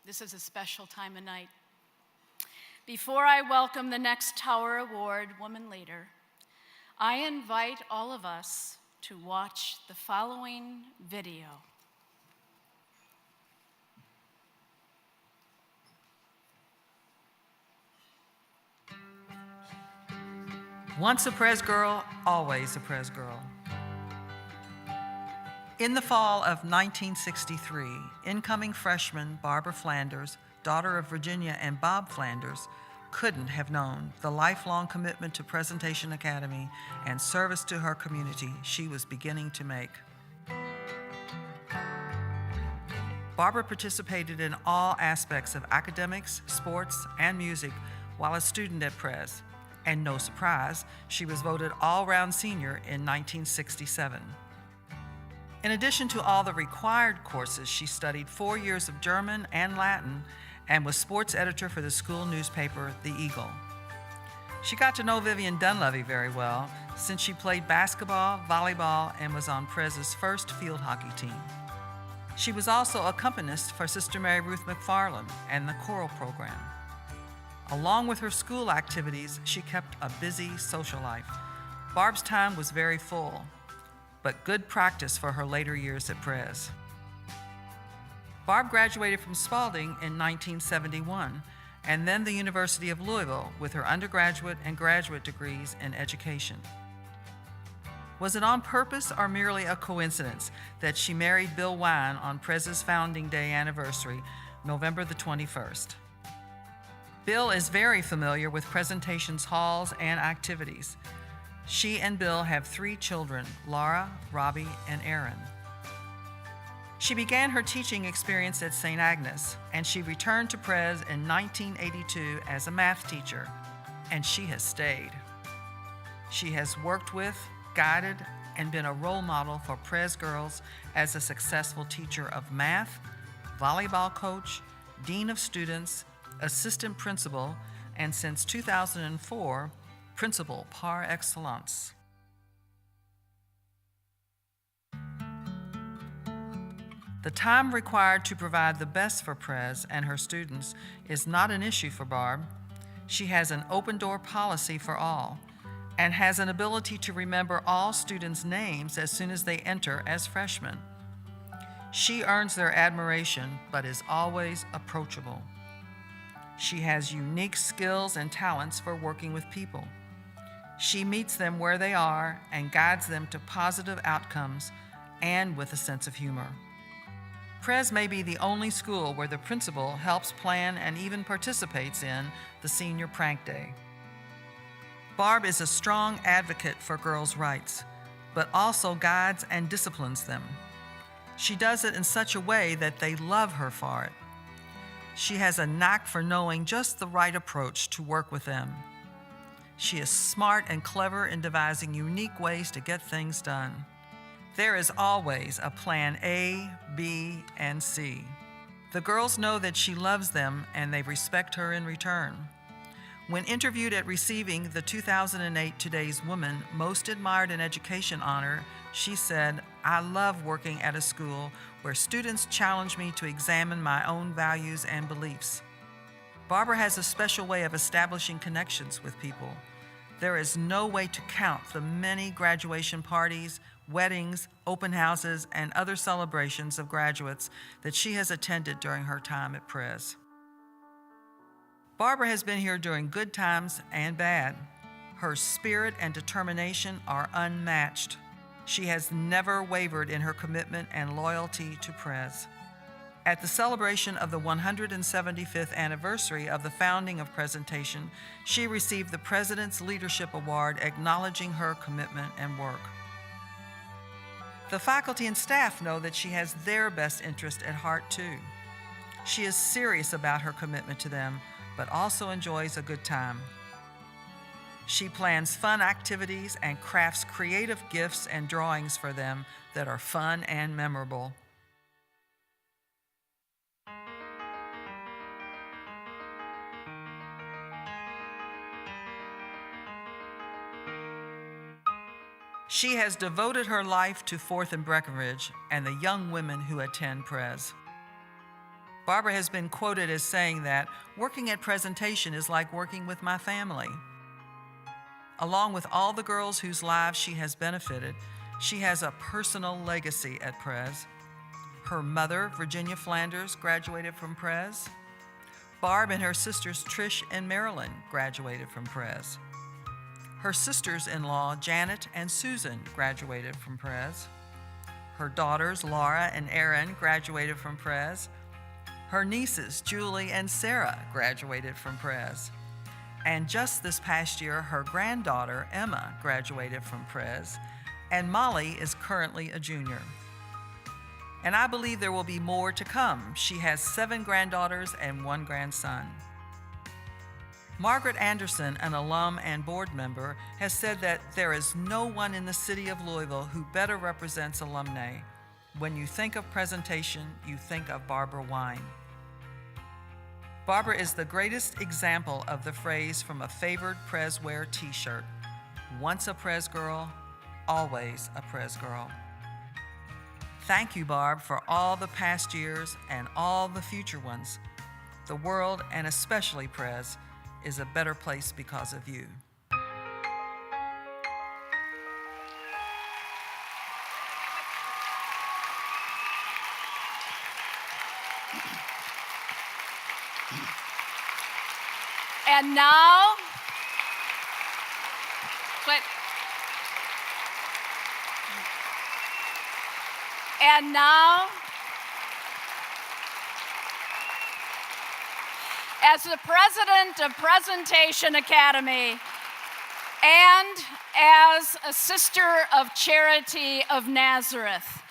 This is a special time of night. Before I welcome the next Tower Award Woman Leader, I invite all of us to watch the following video. Once a Pres girl, always a Pres girl. In the fall of 1963, incoming freshman Barbara Flanders, daughter of Virginia and Bob Flanders, couldn't have known the lifelong commitment to Presentation Academy and service to her community she was beginning to make. Barbara participated in all aspects of academics, sports, and music while a student at Pres, and no surprise, she was voted all-round senior in 1967. In addition to all the required courses, she studied 4 years of German and Latin and was sports editor for the school newspaper, The Eagle. She got to know Vivian Dunleavy very well since she played basketball, volleyball, and was on Pres's first field hockey team. She was also accompanist for Sister Mary Ruth McFarland and the choral program. Along with her school activities, she kept a busy social life. Barb's time was very full, but good practice for her later years at Pres. Barb graduated from Spalding in 1971 and then the University of Louisville with her undergraduate and graduate degrees in education. Was it on purpose or merely a coincidence that she married Bill Wine on Pres's founding day anniversary, November the 21st? Bill is very familiar with Presentation's halls and activities. She and Bill have 3 children, Laura, Robbie, and Aaron. She began her teaching experience at St. Agnes, and she returned to Pres in 1982 as a math teacher, and she has stayed. She has worked with, guided, and been a role model for Pres girls as a successful teacher of math, volleyball coach, dean of students, assistant principal, and since 2004, principal par excellence. The time required to provide the best for Pres and her students is not an issue for Barb. She has an open door policy for all and has an ability to remember all students' names as soon as they enter as freshmen. She earns their admiration, but is always approachable. She has unique skills and talents for working with people. She meets them where they are and guides them to positive outcomes and with a sense of humor. Pres may be the only school where the principal helps plan and even participates in the senior prank day. Barb is a strong advocate for girls' rights, but also guides and disciplines them. She does it in such a way that they love her for it. She has a knack for knowing just the right approach to work with them. She is smart and clever in devising unique ways to get things done. There is always a plan A, B, and C. The girls know that she loves them and they respect her in return. When interviewed at receiving the 2008 Today's Woman Most Admired in Education honor, she said, "I love working at a school where students challenge me to examine my own values and beliefs." Barbara has a special way of establishing connections with people. There is no way to count the many graduation parties, weddings, open houses, and other celebrations of graduates that she has attended during her time at Pres. Barbara has been here during good times and bad. Her spirit and determination are unmatched. She has never wavered in her commitment and loyalty to Pres. At the celebration of the 175th anniversary of the founding of Presentation, she received the President's Leadership Award acknowledging her commitment and work. The faculty and staff know that she has their best interest at heart too. She is serious about her commitment to them, but also enjoys a good time. She plans fun activities and crafts creative gifts and drawings for them that are fun and memorable. She has devoted her life to Fourth and Breckenridge and the young women who attend Pres. Barbara has been quoted as saying that working at presentation is like working with my family. Along with all the girls whose lives she has benefited, she has a personal legacy at Pres. Her mother, Virginia Flanders, graduated from Pres. Barb and her sisters Trish and Marilyn graduated from Pres. Her sisters-in-law, Janet and Susan, graduated from Pres. Her daughters, Laura and Erin, graduated from Pres. Her nieces, Julie and Sarah, graduated from Pres. And just this past year, her granddaughter, Emma, graduated from Pres, and Molly is currently a junior. And I believe there will be more to come. She has 7 granddaughters and 1 grandson. Margaret Anderson, an alum and board member, has said that there is no one in the city of Louisville who better represents alumni. When you think of presentation, you think of Barbara Wine. Barbara is the greatest example of the phrase from a favored Pres wear t-shirt. Once a Pres girl, always a Pres girl. Thank you, Barb, for all the past years and all the future ones. The world, and especially Pres, is a better place because of you. And now, as the president of Presentation Academy and as a sister of Charity of Nazareth,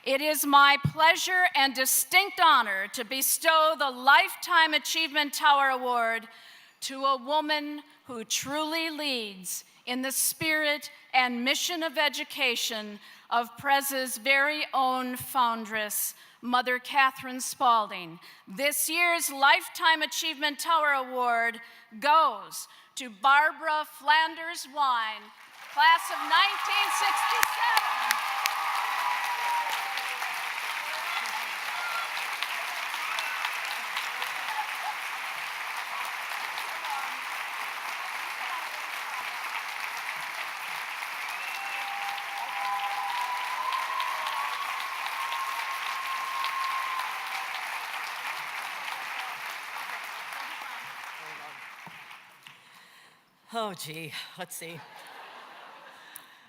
it is my pleasure and distinct honor to bestow the Lifetime Achievement Tower Award to a woman who truly leads in the spirit and mission of education of Pres's very own foundress, Mother Catherine Spaulding. This year's Lifetime Achievement Tower Award goes to Barbara Flanders Wine, class of 1967. Oh, gee, let's see.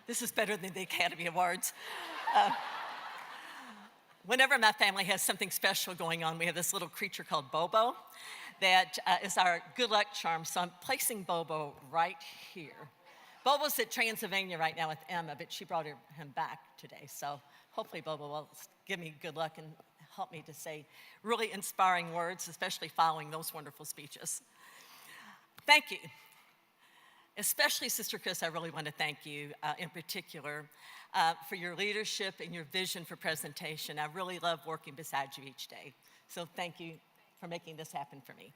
This is better than the Academy Awards. Whenever my family has something special going on, we have this little creature called Bobo that is our good luck charm. So I'm placing Bobo right here. Bobo's at Transylvania right now with Emma, but she brought him back today. So hopefully Bobo will give me good luck and help me to say really inspiring words, especially following those wonderful speeches. Thank you. Especially, Sister Chris, I really want to thank you in particular for your leadership and your vision for presentation. I really love working beside you each day. So thank you for making this happen for me.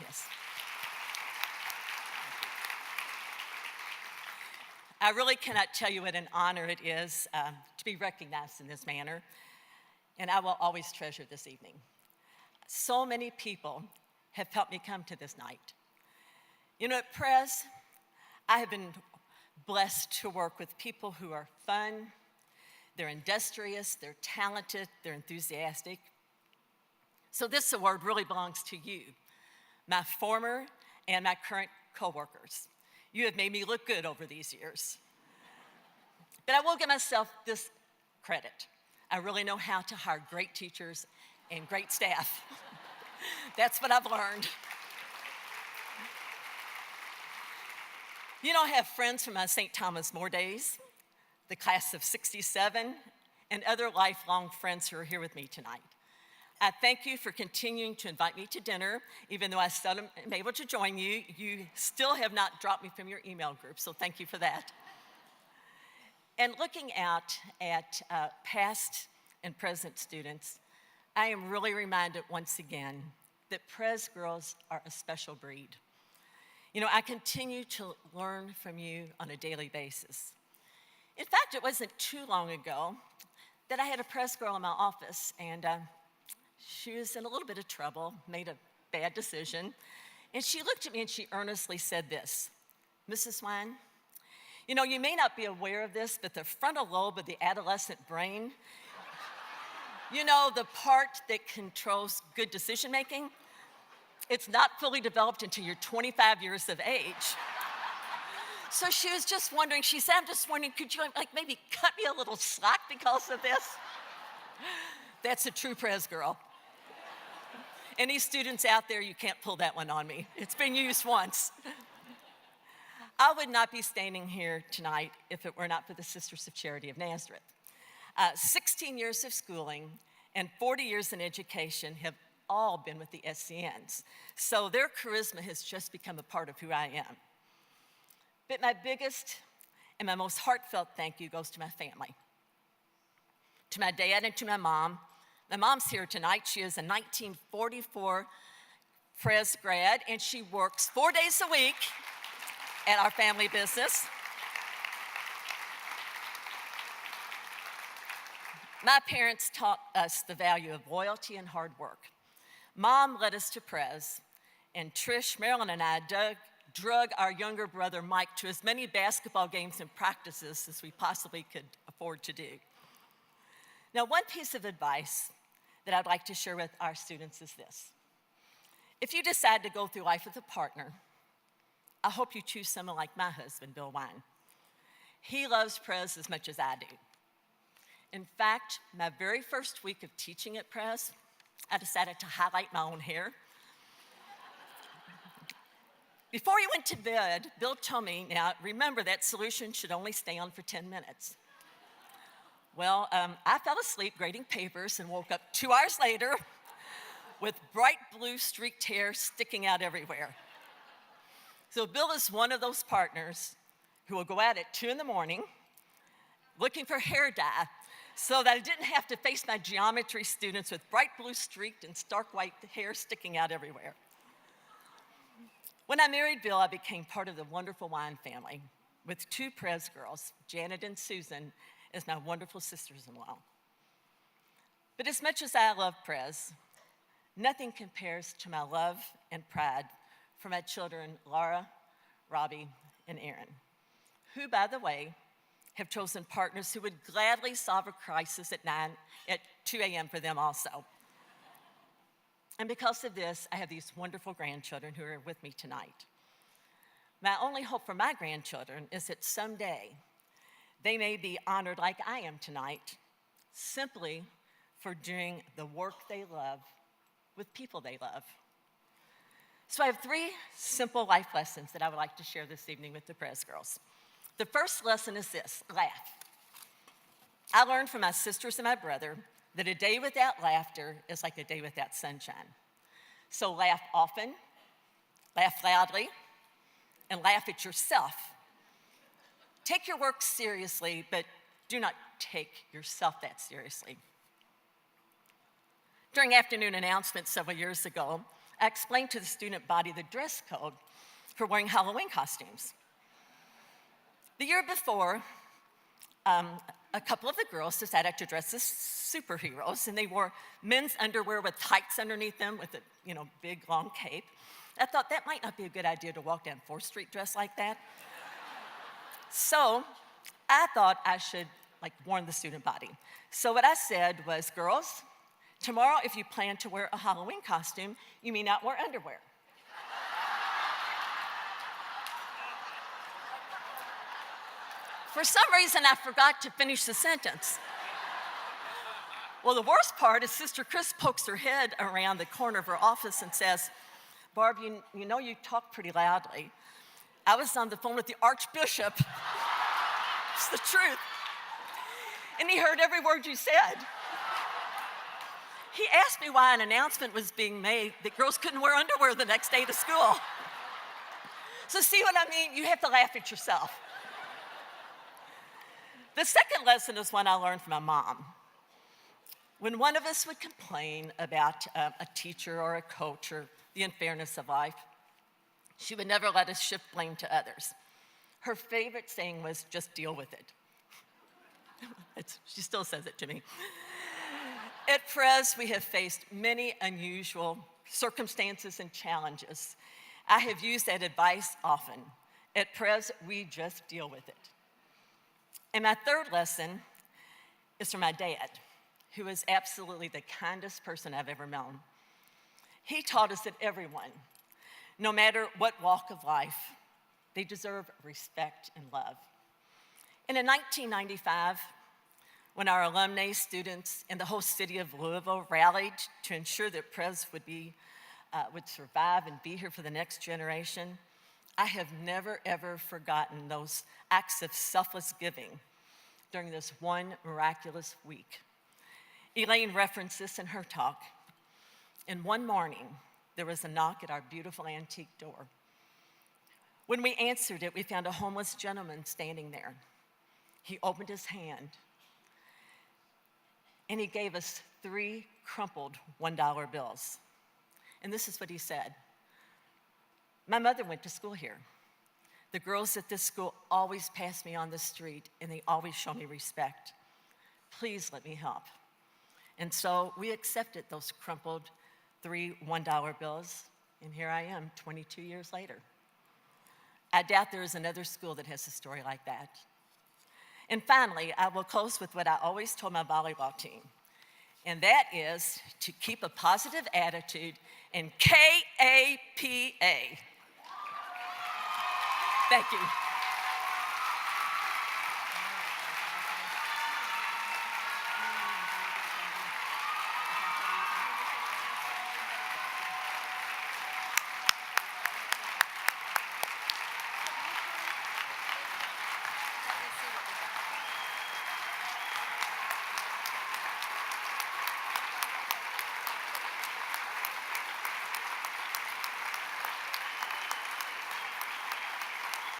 Yes. I really cannot tell you what an honor it is to be recognized in this manner, and I will always treasure this evening. So many people have helped me come to this night. You know, at Pres, I have been blessed to work with people who are fun, they're industrious, they're talented, they're enthusiastic. So this award really belongs to you, my former and my current coworkers. You have made me look good over these years. But I will give myself this credit. I really know how to hire great teachers and great staff. That's what I've learned. You know, I have friends from my St. Thomas More days, the class of 67, and other lifelong friends who are here with me tonight. I thank you for continuing to invite me to dinner, even though I seldom am able to join you. You still have not dropped me from your email group, so thank you for that. And looking out at past and present students, I am really reminded once again that Pres girls are a special breed. You know, I continue to learn from you on a daily basis. In fact, it wasn't too long ago that I had a Pres girl in my office, and She was in a little bit of trouble, made a bad decision, and she looked at me and she earnestly said this, "Mrs. Wine, you know, you may not be aware of this, but the frontal lobe of the adolescent brain, you know, the part that controls good decision making, it's not fully developed until you're 25 years of age." So she was just wondering, she said, "I'm just wondering, could you like maybe cut me a little slack because of this?" That's a true Pres girl. Any students out there, you can't pull that one on me. It's been used once. I would not be standing here tonight if it were not for the Sisters of Charity of Nazareth. 16 years of schooling and 40 years in education have all been with the SCNs. So their charisma has just become a part of who I am. But my biggest and my most heartfelt thank you goes to my family. To my dad and to my mom. My mom's here tonight. She is a 1944 Pres grad, and she works 4 days a week at our family business. My parents taught us the value of loyalty and hard work. Mom led us to Pres, and Trish, Marilyn, and I drug our younger brother Mike to as many basketball games and practices as we possibly could afford to do. Now, one piece of advice that I'd like to share with our students is this. If you decide to go through life with a partner, I hope you choose someone like my husband, Bill Wine. He loves Pres as much as I do. In fact, my very first week of teaching at Pres, I decided to highlight my own hair. Before he went to bed, Bill told me, now remember that solution should only stay on for 10 minutes. Well, I fell asleep grading papers and woke up 2 hours later with bright blue streaked hair sticking out everywhere. So Bill is one of those partners who will go out at 2 in the morning looking for hair dye so that I didn't have to face my geometry students with bright blue streaked and stark white hair sticking out everywhere. When I married Bill, I became part of the wonderful Wine family with 2 Pres girls, Janet and Susan, as my wonderful sisters-in-law. But as much as I love Pres, nothing compares to my love and pride for my children, Laura, Robbie, and Aaron, who, by the way, have chosen partners who would gladly solve a crisis at 2 a.m. for them also. And because of this, I have these wonderful grandchildren who are with me tonight. My only hope for my grandchildren is that someday they may be honored like I am tonight, simply for doing the work they love with people they love. So I have 3 simple life lessons that I would like to share this evening with the Pres girls. The first lesson is this: laugh. I learned from my sisters and my brother that a day without laughter is like a day without sunshine. So laugh often, laugh loudly, and laugh at yourself. Take your work seriously, but do not take yourself that seriously. During afternoon announcements several years ago, I explained to the student body the dress code for wearing Halloween costumes. The year before, a couple of the girls decided to dress as superheroes, and they wore men's underwear with tights underneath them with a big long cape. I thought that might not be a good idea to walk down 4th Street dressed like that. So I thought I should warn the student body. So what I said was, girls, tomorrow if you plan to wear a Halloween costume, you may not wear underwear. For some reason, I forgot to finish the sentence. Well, the worst part is Sister Chris pokes her head around the corner of her office and says, "Barb, you know you talk pretty loudly. I was on the phone with the Archbishop." It's the truth. And he heard every word you said. He asked me why an announcement was being made that girls couldn't wear underwear the next day to school. So see what I mean? You have to laugh at yourself. The second lesson is one I learned from my mom. When one of us would complain about a teacher or a coach or the unfairness of life, she would never let us shift blame to others. Her favorite saying was, "Just deal with it." She still says it to me. At Prez, we have faced many unusual circumstances and challenges. I have used that advice often. At Prez, we just deal with it. And my third lesson is from my dad, who is absolutely the kindest person I've ever known. He taught us that everyone, no matter what walk of life, they deserve respect and love. And in 1995, when our alumni, students, and the whole city of Louisville rallied to ensure that Prez would survive and be here for the next generation, I have never, ever forgotten those acts of selfless giving during this one miraculous week. Elaine referenced this in her talk. And one morning, there was a knock at our beautiful antique door. When we answered it, we found a homeless gentleman standing there. He opened his hand, and he gave us 3 crumpled $1 bills. And this is what he said. My mother went to school here. The girls at this school always pass me on the street, and they always show me respect. Please let me help. And so we accepted those crumpled 3 $1 bills, and here I am 22 years later. I doubt there is another school that has a story like that. And finally, I will close with what I always told my volleyball team, and that is to keep a positive attitude and KAPA. Thank you.